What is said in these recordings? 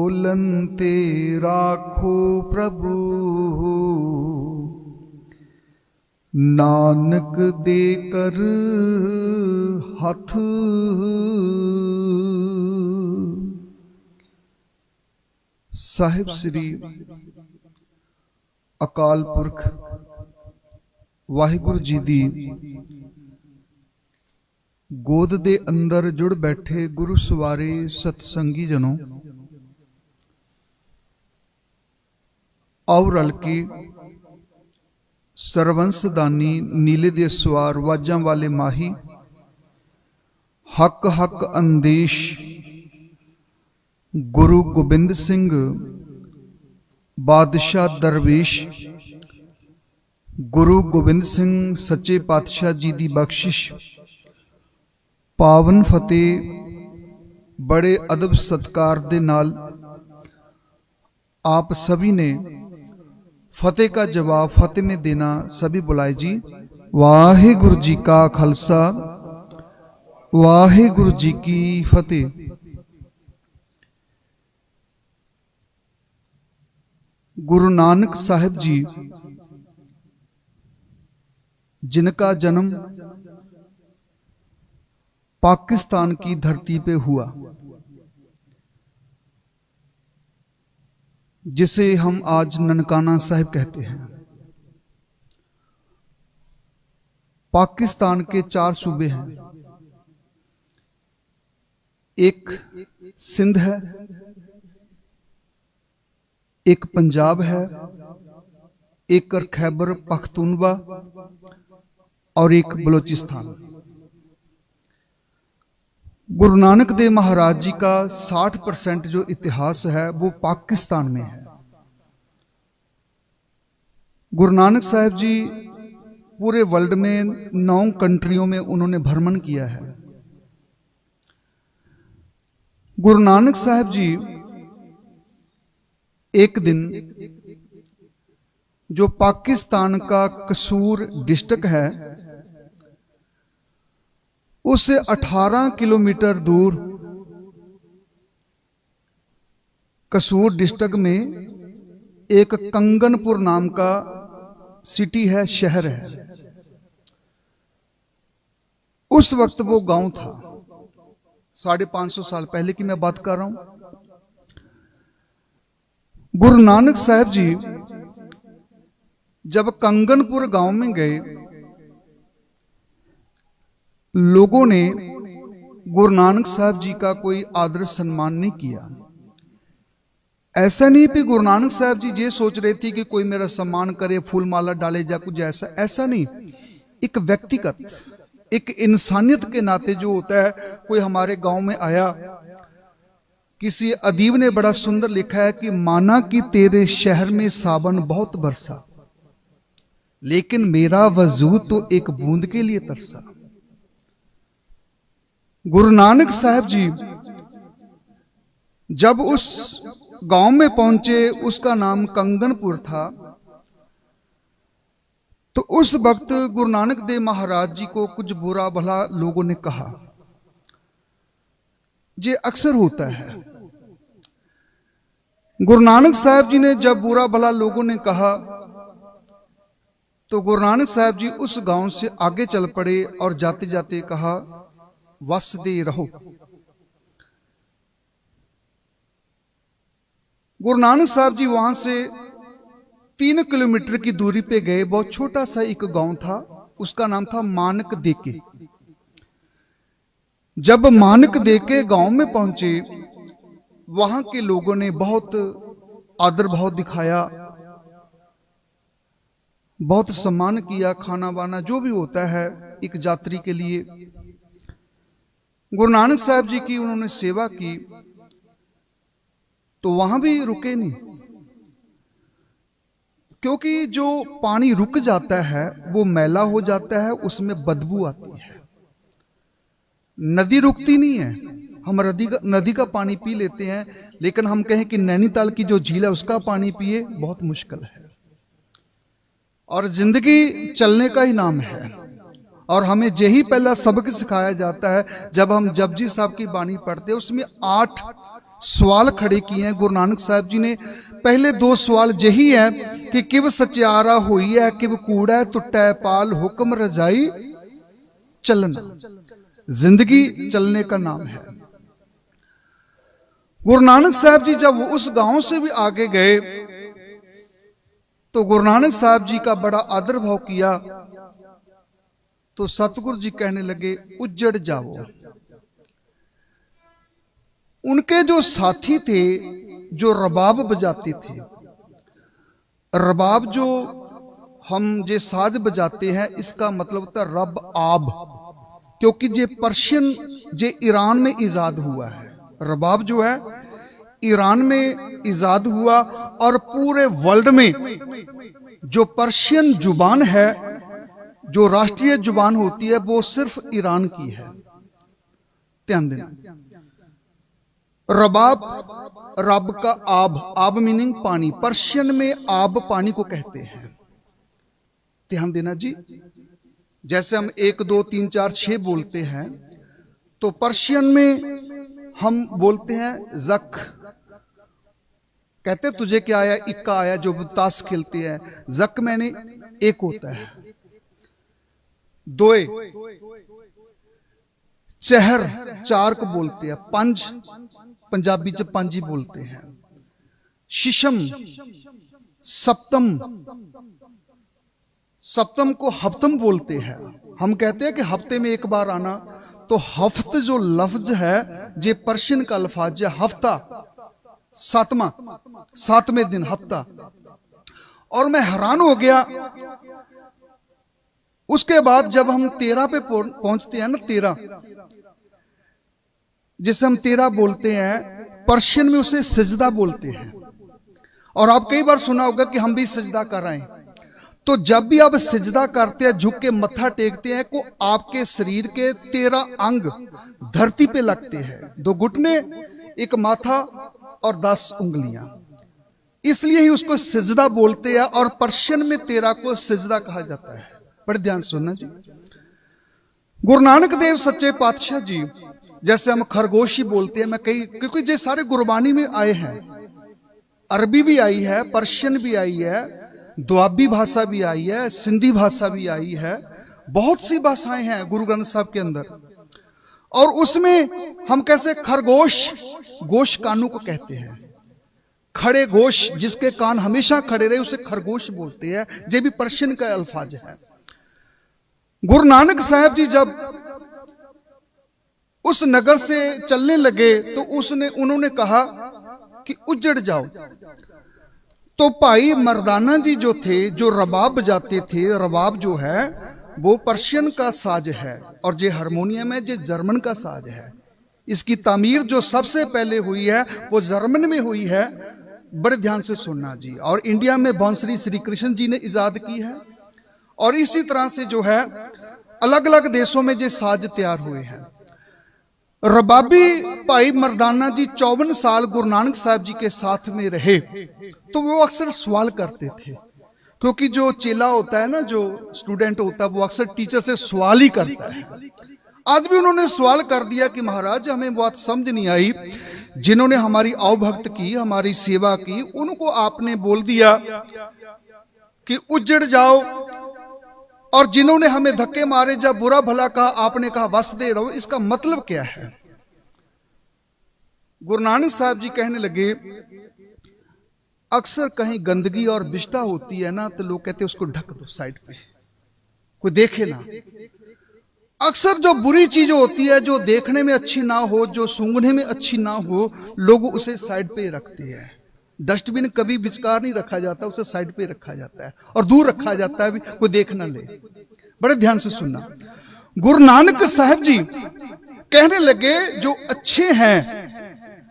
डोलनते राखो प्रभु, नानक दे कर हथ। साहिब श्री अकाल पुरख वाहिगुरु जी दी गोद दे अंदर जुड़ बैठे गुरु सवारे सतसंगी जनों, आओ रल के सरवंस दानी नीले दे सवार वाजां वाले माही, हक हक अंदेश गुरु गोबिंद सिंह बादशाह दरवेश, गुरु गोबिंद सिंह सच्चे पातशाह जी दी बख्शिश पावन फतेह बड़े अदब सत्कार दे नाल आप सभी ने फतेह का जवाब फतेह में देना सभी बुलाए जी। वाहिगुरु जी का खालसा वाहिगुरु जी की फतेह। गुरु नानक साहिब जी जिनका जन्म पाकिस्तान की धरती पे हुआ, जिसे हम आज ननकाना साहिब कहते हैं। पाकिस्तान के 4 सूबे हैं, एक सिंध है, एक पंजाब है, एक खैबर पख्तूनवा और एक बलोचिस्तान। गुरु नानक देव महाराज जी का 60% जो इतिहास है वो पाकिस्तान में है। गुरु नानक साहिब जी पूरे वर्ल्ड में 9 कंट्रियों में उन्होंने भ्रमण किया है। गुरु नानक साहिब जी एक दिन जो पाकिस्तान का कसूर डिस्ट्रिक्ट है उससे 18 किलोमीटर दूर कसूर डिस्ट्रिक्ट में एक कंगनपुर नाम का सिटी है, शहर है। उस वक्त वो गांव था, 550 साल पहले की मैं बात कर रहा हूं। गुरु नानक साहिब जी जब कंगनपुर गांव में गए, लोगों ने गुरु नानक साहब जी का कोई आदर सम्मान नहीं किया। ऐसा नहीं कि गुरु नानक साहब जी ये सोच रहे थे कि कोई मेरा सम्मान करे, फूल माला डाले या कुछ ऐसा नहीं। एक व्यक्तिगत, एक इंसानियत के नाते जो होता है, कोई हमारे गांव में आया, किसी अदीब ने बड़ा सुंदर लिखा है कि माना कि तेरे शहर में सावन बहुत बरसा, लेकिन मेरा वजूद तो एक बूंद के लिए तरसा। गुरु नानक साहब जी जब उस गांव में पहुंचे, उसका नाम कंगनपुर था, तो उस वक्त गुरु नानक देव महाराज जी को कुछ बुरा भला लोगों ने कहा। ये अक्सर होता है। गुरु नानक साहब जी ने जब बुरा भला लोगों ने कहा तो गुरु नानक साहब जी उस गांव से आगे चल पड़े और जाते जाते कहा, वस दे रहो। गुरु नानक साहब जी वहां से 3 किलोमीटर की दूरी पे गए। बहुत छोटा सा एक गांव था, उसका नाम था मानक देके। जब मानक देके गांव में पहुंचे, वहां के लोगों ने बहुत आदर भाव दिखाया, बहुत सम्मान किया, खाना वाना जो भी होता है एक यात्री के लिए। गुरु नानक साहब जी की उन्होंने सेवा की, तो वहां भी रुके नहीं, क्योंकि जो पानी रुक जाता है वो मैला हो जाता है, उसमें बदबू आती है। नदी रुकती नहीं है, हम नदी का पानी पी लेते हैं, लेकिन हम कहें कि नैनीताल की जो झील है उसका पानी पिए, बहुत मुश्किल है। और जिंदगी चलने का ही नाम है। और हमें यही पहला सबक सिखाया जाता है जब हम जपजी साहब की बानी पढ़ते हैं, उसमें 8 सवाल खड़े किए हैं गुरु नानक साहब जी ने। पहले दो सवाल यही है कि किव सचियारा हुई है, किव कूड़ा टुटा पाल, हुक्म रजाई चलना। जिंदगी चलने का नाम है। गुरु नानक साहब जी जब उस गांव से भी आगे गए तो गुरु नानक साहब जी का बड़ा आदर भाव किया। तो सतगुरु जी कहने लगे उजड़ जाओ। उनके जो साथी थे जो रबाब बजाते थे, रबाब जो हम जे साज बजाते हैं इसका मतलब होता है रब आब, क्योंकि जे पर्शियन जे ईरान में इजाद हुआ है। रबाब जो है ईरान में इजाद हुआ और पूरे वर्ल्ड में जो पर्शियन जुबान है, जो राष्ट्रीय जुबान होती है, वो सिर्फ ईरान की है। ध्यान देना, रबाब रब का आब, आब मीनिंग पानी, पर्शियन में आब पानी को कहते हैं। ध्यान देना जी, जैसे हम 1 2 3 4 6 बोलते हैं तो पर्शियन में हम बोलते हैं जक, कहते तुझे क्या आया, इक्का आया, जो ताश खेलते हैं जक मैंने एक होता है। दोए चहर चार को बोलते हैं, पंज पंजाबी च पंज ही बोलते हैं। शिशम सप्तम, सप्तम को हफ्तम बोलते हैं। हम कहते हैं कि हफ्ते में एक बार आना, तो हफ्त जो लफ्ज है जे पर्शियन का अल्फाज है। हफ्ता सातवां, 7वें दिन हफ्ता। और मैं हैरान हो गया। उसके बाद जब हम 13 पे पहुंचते हैं ना, 13 जिसे हम 13 बोलते हैं, पर्शियन में उसे सजदा बोलते हैं। और आप कई बार सुना होगा कि हम भी सजदा कर रहे हैं। तो जब भी आप सिजदा करते हैं, झुक के मत्था टेकते हैं, को आपके शरीर के 13 अंग धरती पे लगते हैं। 2 घुटने, एक माथा और 10 उंगलियां। इसलिए ही उसको सिजदा बोलते हैं। और पर्शियन में 13 को सिजदा कहा जाता है। बड़े ध्यान सुनना जी। गुरु नानक देव सच्चे पातशाह जी, जैसे हम खरगोश ही बोलते हैं, मैं कई, क्योंकि ये सारे गुरबानी में आए हैं। अरबी भी आई है, पर्शियन भी आई है, दुआबी भाषा भी आई है, सिंधी भाषा भी आई है, बहुत सी भाषाएं हैं गुरु ग्रंथ साहब के अंदर। और उसमें हम कैसे खरगोश, गोश कानू को कहते हैं। खड़े गोश, जिसके कान हमेशा खड़े रहे, उसे खरगोश बोलते हैं। ये भी पर्शियन का अल्फाज है। गुरु नानक साहब जी जब उस नगर से चलने लगे तो उन्होंने कहा कि उजड़ जाओ। तो भाई मर्दाना जी जो थे, जो रबाब बजाते थे, रबाब जो है वो पर्शियन का साज है और जो हारमोनियम है जो जर्मन का साज है। इसकी तामीर जो सबसे पहले हुई है वो जर्मन में हुई है। बड़े ध्यान से सुनना जी। और इंडिया में बांसुरी श्री कृष्ण जी ने इजाद की है। और इसी तरह से जो है अलग अलग देशों में जो साज तैयार हुए हैं। रबाबी भाई मर्दाना जी 54 साल गुरु नानक साहब जी के साथ में रहे। तो वो अक्सर सवाल करते थे, क्योंकि जो चेला होता है ना, जो स्टूडेंट होता है, वो अक्सर टीचर से सवाल ही करता है। आज भी उन्होंने सवाल कर दिया कि महाराज हमें बात समझ नहीं आई, जिन्होंने हमारी आवभक्त की, हमारी सेवा की, उनको आपने बोल दिया कि उजड़ जाओ, और जिन्होंने हमें धक्के मारे, जब बुरा भला कहा, आपने कहा वस दे रहो। इसका मतलब क्या है? गुरु नानक साहब जी कहने लगे, अक्सर कहीं गंदगी और विष्ठा होती है ना, तो लोग कहते हैं उसको ढक दो साइड पे, कोई देखे ना। अक्सर जो बुरी चीज होती है, जो देखने में अच्छी ना हो, जो सूंघने में अच्छी ना हो, लोग उसे साइड पे रखते हैं। डस्टबिन कभी विचकार नहीं रखा जाता, उसे साइड पे रखा जाता है और दूर रखा जाता है, कोई देख ना ले। बड़े ध्यान से सुनना। गुरु नानक साहब जी कहने लगे, जो अच्छे हैं,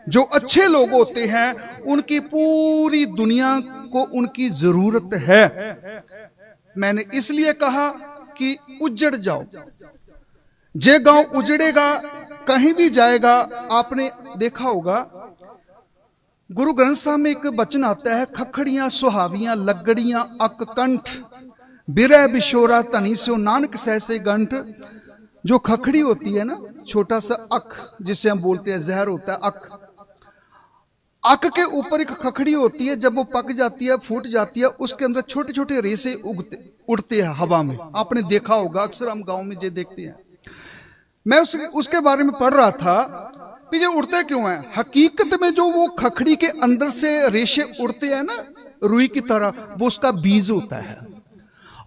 जो अच्छे लोग होते हैं, उनकी पूरी दुनिया को उनकी जरूरत है। मैंने इसलिए कहा कि उजड़ जाओ। जे गांव उजड़ेगा, कहीं भी जाएगा। आपने देखा होगा गुरु ग्रंथ साहब में एक वचन आता है, खखड़ियां सुहावियां लगड़ियां अक कंठ, बिरह बिशोरा धनी सो नानक सहसे गंठ। जो खखड़ी होती है ना, छोटा सा अक, जिसे हम बोलते हैं जहर होता है, अक, आक के ऊपर एक खखड़ी होती है, जब वो पक जाती है, फूट जाती है, उसके अंदर छोटे छोटे रेसे उड़ते हैं हवा में। आपने देखा होगा, अक्सर हम गांव में जो देखते हैं। मैं उसके बारे में पढ़ रहा था कि ये उड़ते क्यों हैं। हकीकत में जो वो खखड़ी के अंदर से रेशे उड़ते हैं ना, रुई की तरह, वो उसका बीज होता है।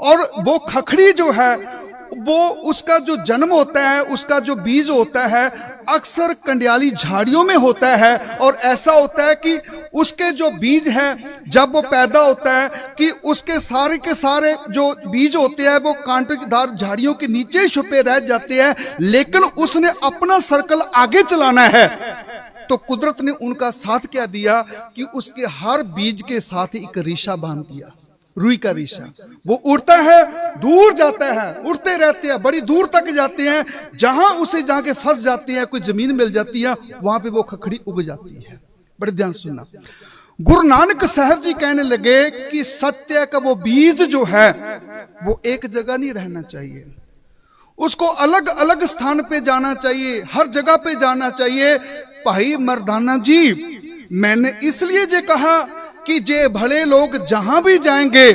और वो खखड़ी जो है, वो उसका जो जन्म होता है, उसका जो बीज होता है, अक्सर कंडियाली झाड़ियों में होता है। और ऐसा होता है कि उसके जो बीज हैं, जब वो पैदा होता है, कि उसके सारे के सारे जो बीज होते हैं वो कांटेदार झाड़ियों के नीचे ही छुपे रह जाते हैं। लेकिन उसने अपना सर्कल आगे चलाना है, तो कुदरत ने उनका साथ क्या दिया कि उसके हर बीज के साथ एक रेशा बांध दिया, रुई का रेशा। वो उड़ता है, दूर जाता है, उड़ते रहते हैं, बड़ी दूर तक जाते हैं। जहां उसे जाके फंस जाते हैं, कोई जमीन मिल जाती है, वहां पे वो खखड़ी उग जाती है। बड़े ध्यान सुनना। गुरु नानक साहब जी कहने लगे कि सत्य का वो बीज जो है, वो एक जगह नहीं रहना चाहिए, उसको अलग अलग स्थान पे जाना चाहिए, हर जगह पे जाना चाहिए। भाई मर्दाना जी, मैंने इसलिए जे कहा कि जे भले लोग जहां भी जाएंगे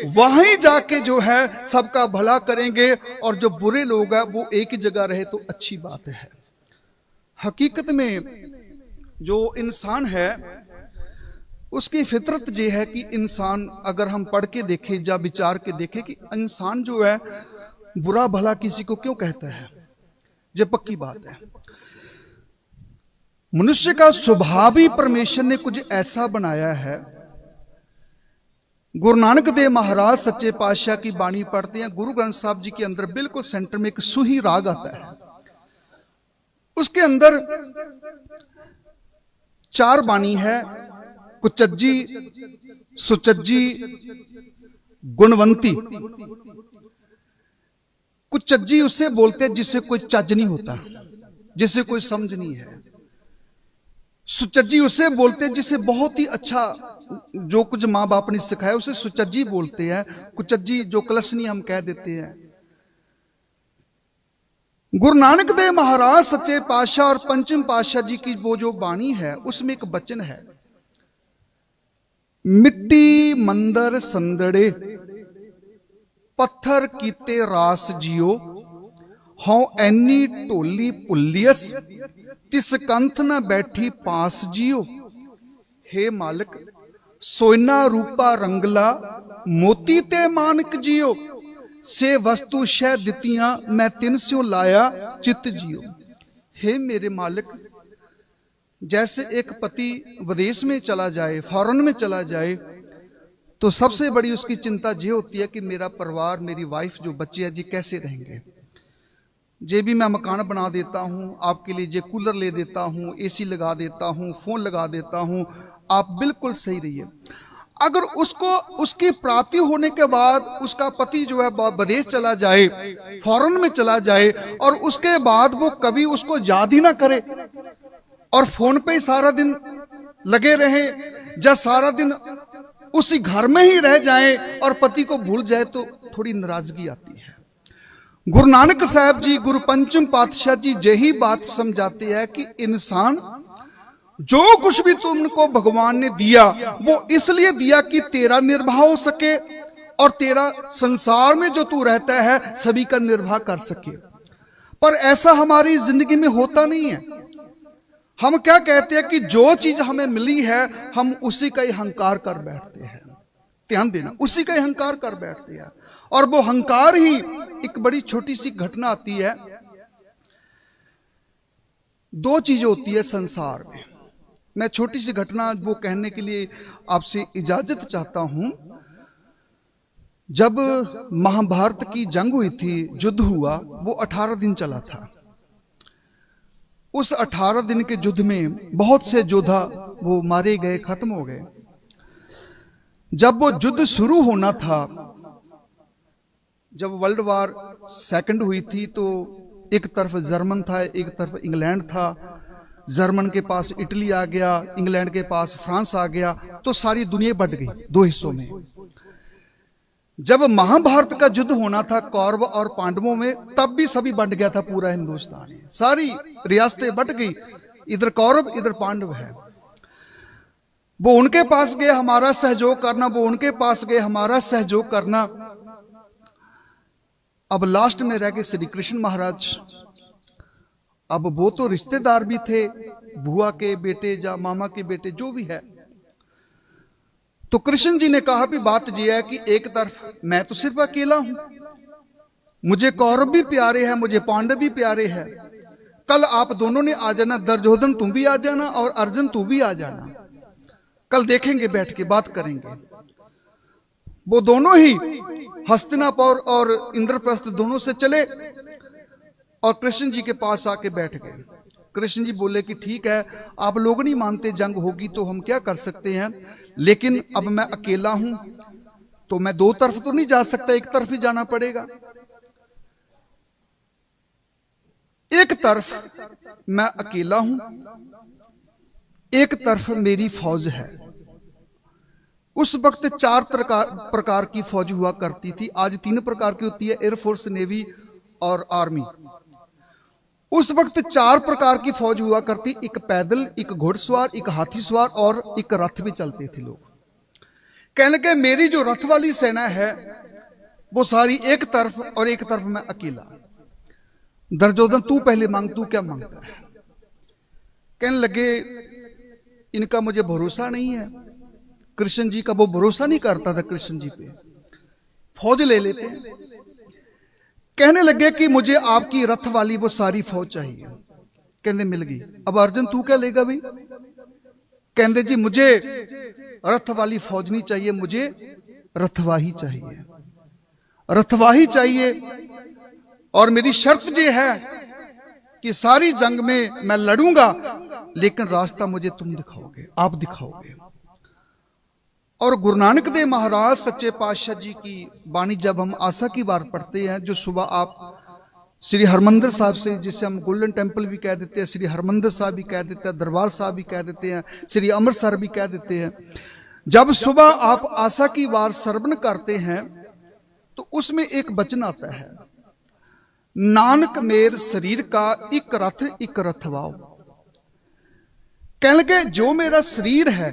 वहीं जाके जो है सबका भला करेंगे, और जो बुरे लोग हैं वो एक ही जगह रहे तो अच्छी बात है। हकीकत में जो इंसान है, उसकी फितरत ये है कि इंसान, अगर हम पढ़ के देखें या विचार के देखें, कि इंसान जो है बुरा भला किसी को क्यों कहता है, ये पक्की बात है। मनुष्य का स्वभाव ही परमेश्वर ने कुछ ऐसा बनाया है। गुरु नानक देव महाराज सच्चे पातशाह की बाणी पढ़ते हैं, गुरु ग्रंथ साहब जी के अंदर बिल्कुल सेंटर में एक सुही राग आता है। उसके अंदर 4 बाणी है, कुचज्जी, सुचज्जी, गुणवंती। कुचज्जी उससे बोलते हैं जिससे कोई चज नहीं होता, जिससे कोई समझ नहीं है। सुचज्जी उसे बोलते हैं जिसे बहुत ही अच्छा, जो कुछ माँ बाप ने सिखाया उसे सुचज्जी बोलते हैं। कुचज्जी जो कलशनी हम कह देते हैं। गुरु नानक देव महाराज सच्चे पातशाह और पंचम पातशाह जी की वो जो बाणी है, उसमें एक वचन है, मिट्टी मंदर संदड़े पत्थर कीते रास जियो, हौ एनी ढोली पुलियस तिस कंथ न बैठी पास जियो। हे मालिक, सोना रूपा रंगला मोती ते मानक जियो, से वस्तु शह दितियां मैं तिन स्यो लाया चित जियो। हे मेरे मालिक, जैसे एक पति विदेश में चला जाए, फॉरेन में चला जाए, तो सबसे बड़ी उसकी चिंता ये होती है कि मेरा परिवार, मेरी वाइफ, जो बच्चे हैं जी कैसे रहेंगे। जे भी मैं मकान बना देता हूं आपके लिए, जे कूलर ले देता हूं, एसी लगा देता हूं, फोन लगा देता हूं, आप बिल्कुल सही रहिए। अगर उसको उसकी प्राप्ति होने के बाद उसका पति जो है विदेश चला जाए, फॉरेन में चला जाए, और उसके बाद वो कभी उसको याद ही ना करे और फोन पे ही सारा दिन लगे रहे, या सारा दिन उसी घर में ही रह जाए और पति को भूल जाए, तो थोड़ी नाराजगी आती है। गुरु नानक साहब जी, गुरु पंचम पातशाह जी यही बात समझाते हैं कि इंसान, जो कुछ भी तुमको भगवान ने दिया वो इसलिए दिया कि तेरा निर्वाह हो सके, और तेरा संसार में जो तू रहता है सभी का निर्वाह कर सके। पर ऐसा हमारी जिंदगी में होता नहीं है। हम क्या कहते हैं कि जो चीज हमें मिली है हम उसी का ही अहंकार कर बैठते हैं। ध्यान देना, उसी का ही अहंकार कर बैठते हैं। और वो अहंकार ही, एक बड़ी छोटी सी घटना आती है। 2 चीजें होती है संसार में। मैं छोटी सी घटना वो कहने के लिए आपसे इजाजत चाहता हूं। जब महाभारत की जंग हुई थी, युद्ध हुआ, वो 18 दिन चला था। उस 18 दिन के युद्ध में बहुत से योद्धा वो मारे गए, खत्म हो गए। जब वो युद्ध शुरू होना था, जब वर्ल्ड वार सेकंड हुई थी, तो एक तरफ जर्मन था, एक तरफ इंग्लैंड था। जर्मन के पास इटली आ गया, इंग्लैंड के पास फ्रांस आ गया, तो सारी दुनिया बंट गई 2 हिस्सों में। जब महाभारत का युद्ध होना था कौरव और पांडवों में, तब भी सभी बंट गया था, पूरा हिंदुस्तान, सारी रियासतें बंट गई, इधर कौरव इधर पांडव है। वो उनके पास गए हमारा सहयोग करना, वो उनके पास गए हमारा सहयोग करना। अब लास्ट में रह गए श्री कृष्ण महाराज। अब वो तो रिश्तेदार भी थे, बुआ के बेटे या मामा के बेटे जो भी है। तो कृष्ण जी ने कहा भी बात यह है कि एक तरफ मैं तो सिर्फ अकेला हूं, मुझे कौरव भी प्यारे हैं, मुझे पांडव भी प्यारे हैं। कल आप दोनों ने आ जाना, दुर्योधन तुम भी आ जाना और अर्जुन तू भी आ जाना। कल देखेंगे, बैठ के बात करेंगे। वो दोनों ही हस्तिनापुर और इंद्रप्रस्थ दोनों से चले और कृष्ण जी के पास आके बैठ गए। कृष्ण जी बोले कि ठीक है, आप लोग नहीं मानते जंग होगी तो हम क्या कर सकते हैं, लेकिन अब मैं अकेला हूं तो मैं दो तरफ तो नहीं जा सकता, एक तरफ ही जाना पड़ेगा। एक तरफ मैं अकेला हूं, एक तरफ मेरी फौज है। उस वक्त 4 प्रकार की फौज हुआ करती थी, आज 3 प्रकार की होती है, एयरफोर्स, नेवी और आर्मी। उस वक्त 4 प्रकार की फौज हुआ करती, एक पैदल, एक घुड़सवार, एक हाथी सवार और एक रथ भी चलते थे लोग। कहने लगे मेरी जो रथ वाली सेना है वो सारी एक तरफ और एक तरफ मैं अकेला। दुर्योधन तू पहले मांग, तू क्या मांगता है? कहने लगे इनका मुझे भरोसा नहीं है। कृष्ण जी का वो भरोसा नहीं करता था कृष्ण जी पे। फौज ले लेते हैं। कहने लगे कि मुझे आपकी रथ वाली वो सारी फौज चाहिए। कहने मिल गई। अब अर्जुन तू क्या लेगा भाई? कहते जी मुझे रथ वाली फौज नहीं चाहिए, मुझे रथवाही चाहिए, रथवाही चाहिए। और मेरी शर्त ये है कि सारी जंग में मैं लड़ूंगा, लेकिन रास्ता मुझे तुम दिखाओगे, आप दिखाओगे। और गुरु नानक देव महाराज सच्चे पातशाह जी की वाणी जब हम आशा की बार पढ़ते हैं, जो सुबह आप श्री हरमंदिर साहब से, जिसे हम गोल्डन टेम्पल भी कह देते हैं, श्री हरमंदिर साहब भी कह देते हैं, दरबार साहब भी कह देते हैं, श्री अमृतसर भी कह देते हैं, जब सुबह आप आशा की वार श्रवण करते हैं तो उसमें एक वचन आता है, नानक मेर शरीर का एक रथ एक रथवाओ। कहने लगे जो मेरा शरीर है,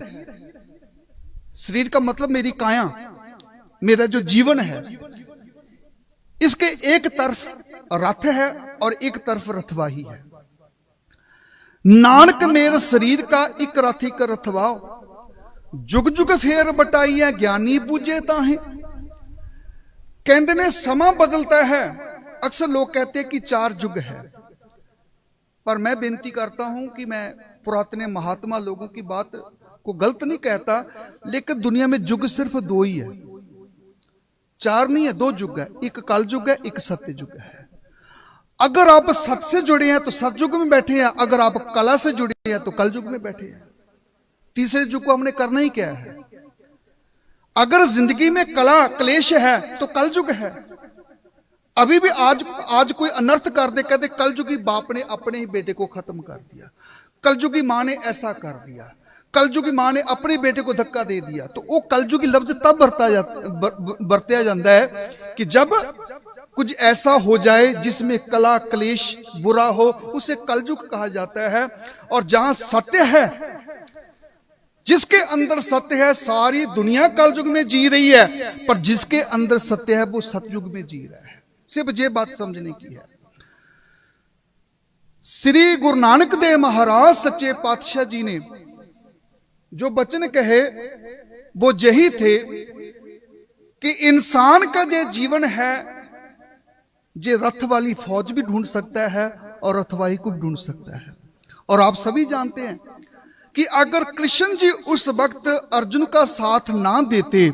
शरीर का मतलब मेरी काया, मेरा जो जीवन है, इसके एक तरफ रथ है और एक तरफ रथवाही है। नानक मेरे शरीर का एक रथ एक रथवाओ, जुग जुग फेर बटाई है ज्ञानी पूजे ताहे। कहते ने समा बदलता है। अक्सर लोग कहते हैं कि 4 युग है, पर मैं बेनती करता हूं कि मैं पुरातन महात्मा लोगों की बात को गलत नहीं कहता, लेकिन दुनिया में युग सिर्फ 2 ही है, 4 नहीं है, 2 युग है। एक कल युग है, एक सत्य युग है। अगर आप सत्य से जुड़े हैं तो सतयुग में बैठे हैं, अगर आप कला से जुड़े हैं तो कल युग में बैठे हैं। तीसरे युग को हमने करना ही क्या है? अगर जिंदगी में कला क्लेश है तो कल युग है। अभी भी आज कोई अनर्थ कर दे, कहते कलयुगी बाप ने अपने ही बेटे को खत्म कर दिया, कलयुगी मां ने ऐसा कर दिया, कलयुगी मां ने अपने बेटे को धक्का दे दिया। तो वो कलयुगी लफ्ज तब बरतया जाता है कि जब कुछ ऐसा हो जाए जिसमें कला क्लेश बुरा हो, उसे कलयुग कहा जाता है। और जहां सत्य है, जिसके अंदर सत्य है, सारी दुनिया कलयुग में जी रही है, पर जिसके अंदर सत्य है वो सतयुग में जी रहा है। सिर्फ ये बात समझने की है। श्री गुरु नानक देव महाराज सच्चे पातशाह जी ने जो वचन कहे वो यही थे कि इंसान का जो जीवन है, जे रथ वाली फौज भी ढूंढ सकता है और रथवाही को भी ढूंढ सकता है। और आप सभी जानते हैं कि अगर कृष्ण जी उस वक्त अर्जुन का साथ ना देते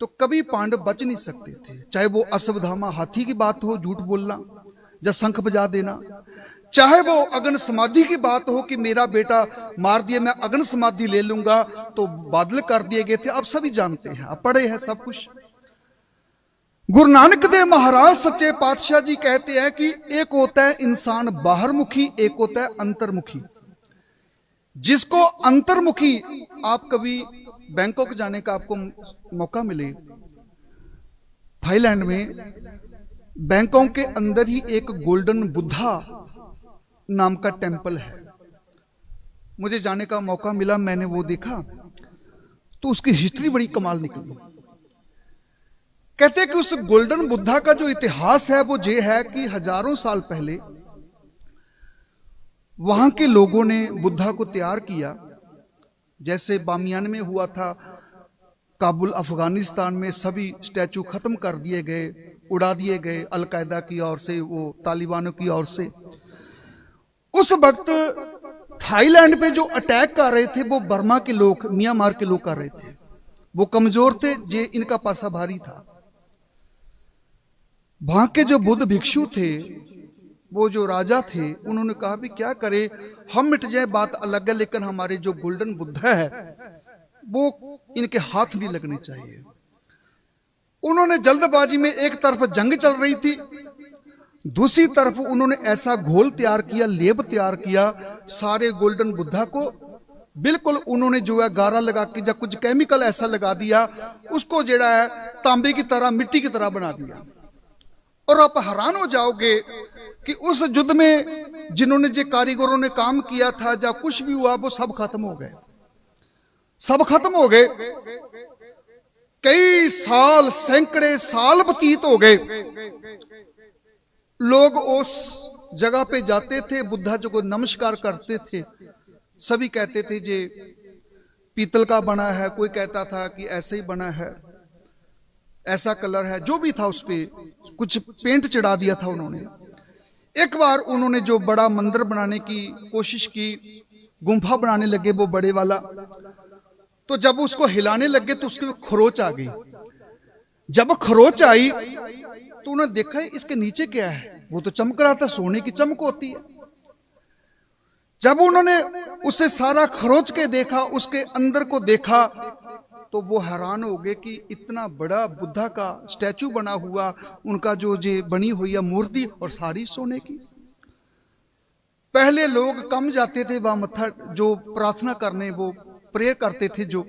तो कभी पांडव बच नहीं सकते थे। चाहे वो अश्वत्थामा हाथी की बात हो, झूठ बोलना या शंख बजा देना, चाहे वो अग्नि समाधि की बात हो कि मेरा बेटा मार दिया, मैं अग्नि समाधि ले लूंगा, तो बादल कर दिए गए थे। आप सभी जानते हैं, आप पढ़े हैं सब कुछ। गुरु नानक देव महाराज सच्चे पातशाह जी कहते हैं कि एक होता है इंसान बाहरमुखी, एक होता है अंतर्मुखी। जिसको अंतर्मुखी, आप कभी बैंकॉक जाने का आपको मौका मिले, थाईलैंड में बैंकॉक के अंदर ही एक गोल्डन बुद्धा नाम का टेंपल है। मुझे जाने का मौका मिला, मैंने वो देखा तो उसकी हिस्ट्री बड़ी कमाल निकली। कहते हैं कि उस गोल्डन बुद्धा का जो इतिहास है वो ये है कि हजारों साल पहले वहां के लोगों ने बुद्धा को तैयार किया, जैसे बामियान में हुआ था, काबुल अफगानिस्तान में सभी स्टैचू खत्म कर दिए गए, उड़ा दिए गए अलकायदा की ओर से, वो तालिबानों की ओर से। उस वक्त थाईलैंड पे जो अटैक कर रहे थे वो बर्मा के लोग, म्यांमार के लोग कर रहे थे। वो कमजोर थे, जे इनका पासा भारी था। वहां के जो बुद्ध भिक्षु थे, वो जो राजा थे, उन्होंने कहा भी क्या करे, हम मिट जाए बात अलग है, लेकिन हमारे जो गोल्डन बुद्धा है वो इनके हाथ नहीं लगने चाहिए। उन्होंने जल्दबाजी में, एक तरफ जंग चल रही थी, दूसरी तरफ उन्होंने ऐसा घोल तैयार किया, लेप तैयार किया सारे गोल्डन बुद्धा को, बिल्कुल उन्होंने जो है गारा लगा के, जब कुछ केमिकल ऐसा लगा दिया, उसको जेड़ा है तांबे की तरह, मिट्टी की तरह बना दिया। और आप हैरान हो जाओगे कि उस युद्ध में जिन्होंने, जो कारीगरों ने काम किया था, या कुछ भी हुआ, वो सब खत्म हो गए, सब खत्म हो गए। कई साल, सैकड़े साल व्यतीत हो गए। लोग उस जगह पे जाते थे, बुद्धा जो को नमस्कार करते थे, सभी कहते थे जे पीतल का बना है, कोई कहता था कि ऐसे ही बना है, ऐसा कलर है, जो भी था उस पे कुछ पेंट चढ़ा दिया था उन्होंने। एक बार उन्होंने जो बड़ा मंदिर बनाने की कोशिश की, गुंफा बनाने लगे वो बड़े वाला, तो जब उसको हिलाने लगे तो उसके खरोच आ गई। जब खरोच आई तो उन्होंने देखा इसके नीचे क्या है, वो तो चमक रहा था, सोने की चमक होती है। जब उन्होंने उसे सारा खरोच के देखा, उसके अंदर को देखा, तो वो हैरान हो गए कि इतना बड़ा बुद्धा का स्टैचू बना हुआ, उनका जो बनी हुई है मूर्ति, और सारी सोने की। पहले लोग कम जाते थे वहां मत्था जो प्रार्थना करने, वो प्रे करते थे जो,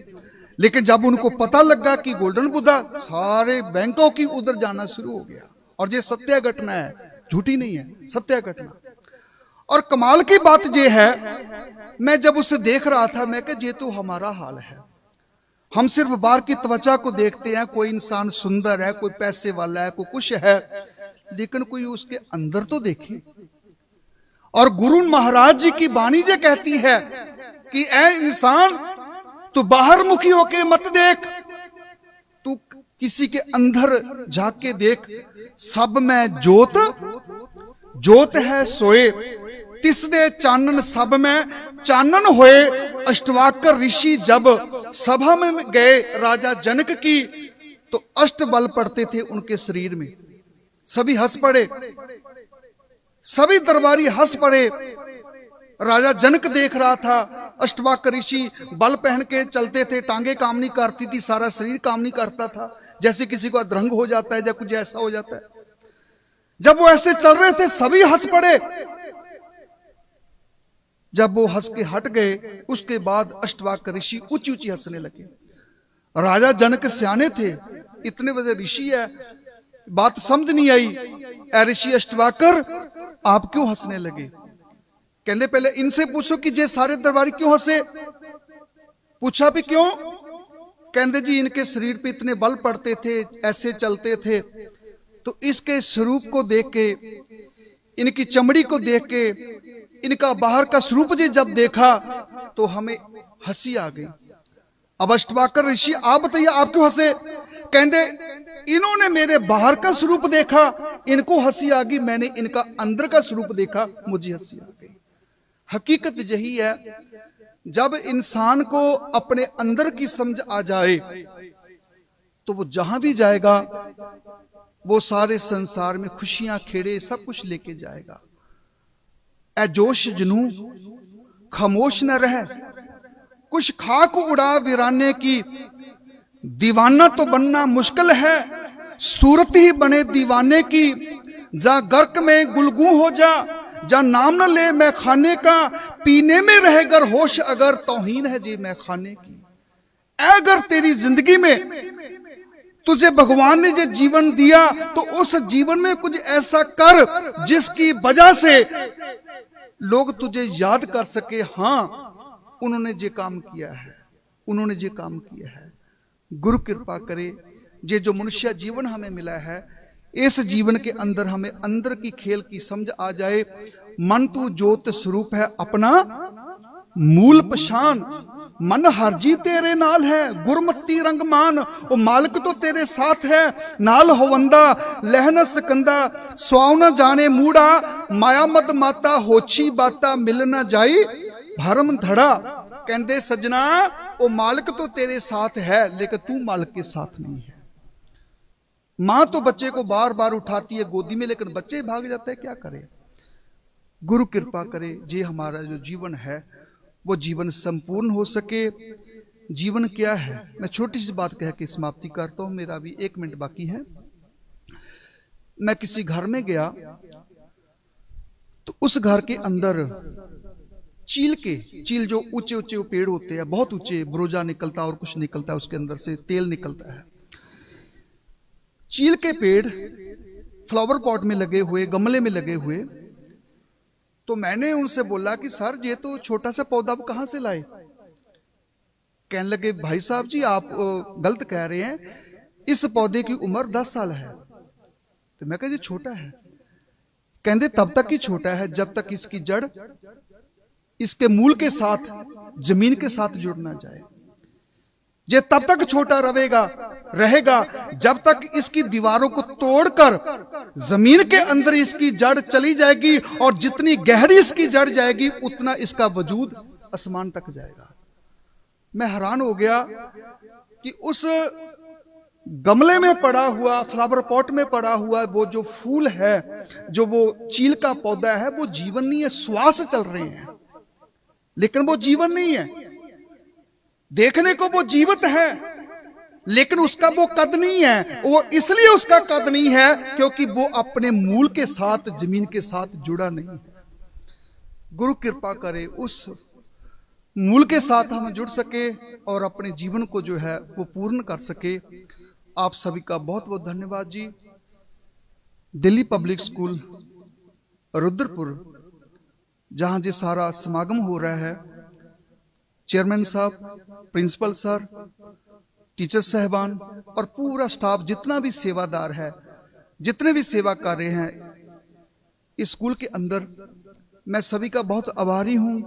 लेकिन जब उनको पता लगा कि गोल्डन बुद्धा, सारे बैंकों की उधर जाना शुरू हो गया। और ये सत्य घटना है, झूठी नहीं है, सत्य घटना। और कमाल की बात ये है, मैं जब उसे देख रहा था, मैं कहा ये तो हमारा हाल है। हम सिर्फ बाहर की त्वचा को देखते हैं, कोई इंसान सुंदर है, कोई पैसे वाला है, कोई कुछ है, लेकिन कोई उसके अंदर तो देखे। और गुरु महाराज जी की वाणी जो कहती है कि ऐ इंसान, तू बाहर मुखी होके मत देख, तू किसी के अंदर झांक के देख। सब में जोत, जोत है सोए, तिसदे चानन सब में चानन होए। अष्टवाकर ऋषि जब सभा में गए राजा जनक की, तो अष्ट बल पड़ते थे उनके शरीर में। सभी हंस पड़े, सभी दरबारी हंस पड़े। राजा जनक देख रहा था, अष्टवाकर ऋषि बल पहन के चलते थे, टांगे काम नहीं करती थी, सारा शरीर काम नहीं करता था, जैसे किसी को अधरंग हो जाता है या कुछ ऐसा हो जाता है। जब वो ऐसे चल रहे थे, सभी हंस पड़े। जब वो हंस के हट गए, उसके बाद अष्टवाकर ऋषि ऊंची ऊंची हंसने लगे। राजा जनक सियाने थे, इतने बड़े ऋषि है, बात समझ नहीं आई। ऐ ऋषि अष्टवाकर, आप क्यों हंसने लगे? कहते पहले इनसे पूछो कि जे सारे दरबारी क्यों हंसे। पूछा भी क्यों? कहते जी इनके शरीर पे इतने बल पड़ते थे, ऐसे चलते थे, तो इसके स्वरूप को देख के, इनकी चमड़ी को देख के, इनका बाहर का स्वरूप जी जब देखा तो हमें हंसी आ गई। अब अष्टवाकर ऋषि आप बताइए, आप क्यों हंसे? कहते इन्होंने मेरे बाहर का स्वरूप देखा, इनको हंसी आ गई, मैंने इनका अंदर का स्वरूप देखा, मुझे हंसी आ गई। हकीकत यही है, जब इंसान को अपने अंदर की समझ आ जाए तो वो जहां भी जाएगा वो सारे संसार में खुशियां, खेड़े सब कुछ लेके जाएगा। ऐ जोश जनू खामोश न रह, कुछ खाक उड़ा वीराने की, दीवाना तो बनना मुश्किल है, सूरत ही बने दीवाने की। जा गर्क में गुलगू हो जा, जा नाम न ले मैं खाने का, पीने में रह गर होश अगर तौहीन है जी मैं खाने की। अगर तेरी जिंदगी में तुझे भगवान ने जो जीवन दिया, तो उस जीवन में कुछ ऐसा कर जिसकी वजह से लोग तुझे याद कर सके, हाँ उन्होंने जे काम किया है, उन्होंने जे काम किया है। गुरु कृपा करे जे जो मनुष्य जीवन हमें मिला है, इस जीवन के अंदर हमें अंदर की खेल की समझ आ जाए। मन तू ज्योत स्वरूप है अपना मूल पछान, मन हरजी तेरे नाल है गुरमती रंग मान। ओ मालिक तो तेरे साथ है नाल होवंदा, लहन सकंदा स्वाव न जाने मूड़ा। माया मद माता होछी बाता मिल न जाई भरम धड़ा। कहंदे सजना ओ मालिक तो तेरे साथ है, लेकिन तू मालिक के साथ नहीं है। मां तो बच्चे को बार बार उठाती है गोदी में, लेकिन बच्चे भाग जाते हैं, क्या करे। गुरु कृपा करे जे हमारा जो जीवन है वो जीवन संपूर्ण हो सके। जीवन क्या है, मैं छोटी सी बात कह के समाप्ति करता हूं, मेरा भी 1 मिनट बाकी है। मैं किसी घर में गया तो उस घर के अंदर चील जो ऊंचे ऊंचे पेड़ होते हैं, बहुत ऊंचे, ब्रोजा निकलता है और कुछ निकलता है, उसके अंदर से तेल निकलता है। चील के पेड़ फ्लावर पॉट में लगे हुए, गमले में लगे हुए। तो मैंने उनसे बोला कि सर ये तो छोटा सा पौधा आप कहां से लाए। कहने लगे भाई साहब जी आप गलत कह रहे हैं, इस पौधे की उम्र 10 साल है। तो मैं कहा जी छोटा है। कहते तब तक ही छोटा है जब तक इसकी जड़ इसके मूल के साथ जमीन के साथ जुड़ ना जाए। ये तब तक छोटा रहेगा जब तक इसकी दीवारों को तोड़कर जमीन के अंदर इसकी जड़ चली जाएगी, और जितनी गहरी इसकी जड़ जाएगी उतना इसका वजूद आसमान तक जाएगा। मैं हैरान हो गया कि उस गमले में पड़ा हुआ, फ्लावर पॉट में पड़ा हुआ वो जो फूल है, जो वो चील का पौधा है, वो जीवन नहीं है। श्वास चल रहे हैं लेकिन वो जीवन नहीं है। देखने को वो जीवित है लेकिन उसका वो कद नहीं है। वो इसलिए उसका कद नहीं है क्योंकि वो अपने मूल के साथ, जमीन के साथ जुड़ा नहीं है। गुरु कृपा करे उस मूल के साथ हम जुड़ सके और अपने जीवन को जो है वो पूर्ण कर सके। आप सभी का बहुत बहुत धन्यवाद जी। दिल्ली पब्लिक स्कूल रुद्रपुर, जहां जे सारा समागम हो रहा है, चेयरमैन साहब, प्रिंसिपल सर, टीचर साहबान और पूरा स्टाफ, जितना भी सेवादार है, जितने भी सेवा कर रहे हैं इस स्कूल के अंदर, मैं सभी का बहुत आभारी हूं।